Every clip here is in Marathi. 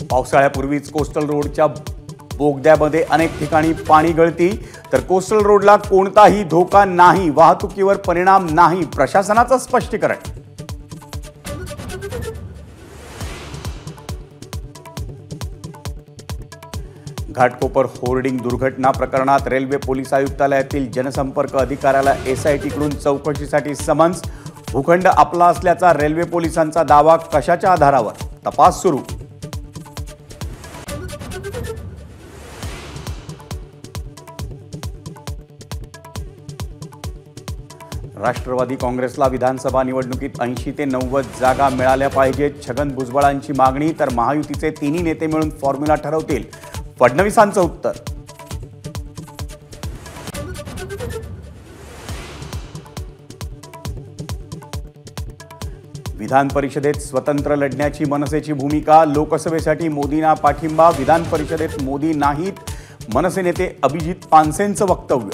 पावसाळ्यापूर्वीच कोस्टल रोडच्या बोगद्यामध्ये अनेक ठिकाणी पाणी गळती, तर कोस्टल रोडला कोणताही धोका नाही, वाहतुकीवर परिणाम नाही, प्रशासनाचं स्पष्टीकरण. घाटकोपर होर्डिंग दुर्घटना प्रकरणात रेल्वे पोलीस आयुक्तालयातील जनसंपर्क अधिकाऱ्याला एसआयटीकडून चौकशीसाठी समन्स. भूखंड आपला असल्याचा रेल्वे पोलिसांचा दावा, कशाच्या आधारावर? तपास सुरू. राष्ट्रवादी काँग्रेसला विधानसभा निवडणुकीत 80 ते 90 जागा मिळाल्या पाहिजेत, छगन भुजबळांची मागणी. तर महायुतीचे तिन्ही नेते मिळून फॉर्म्युला ठरवतील, फडणवीसांचं उत्तर. विधान परिषदेत स्वतंत्र लढण्याची मनसेची भूमिका, लोकसभेसाठी मोदींना पाठिंबा. विधान परिषदेत मोदी नाहीत, मनसे नेते अभिजित पानसेंचं वक्तव्य.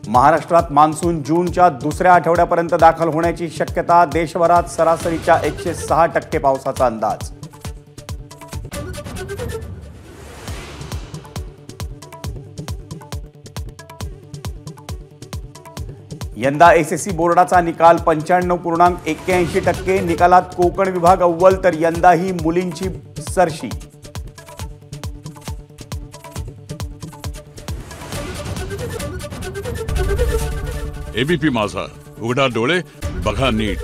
महाराष्ट्रात मान्सून जूनच्या दुसऱ्या आठवड्यापर्यंत दाखल होण्याची शक्यता, देशभरात सरासरीच्या 106% पावसाचा अंदाज. यंदा एसएससी बोर्डाचा निकाल 95.81%. निकालात कोकण विभाग अव्वल, तर यंदाही मुलींची सरशी. एबीपी माझा, उघडा डोळे बघा नीट.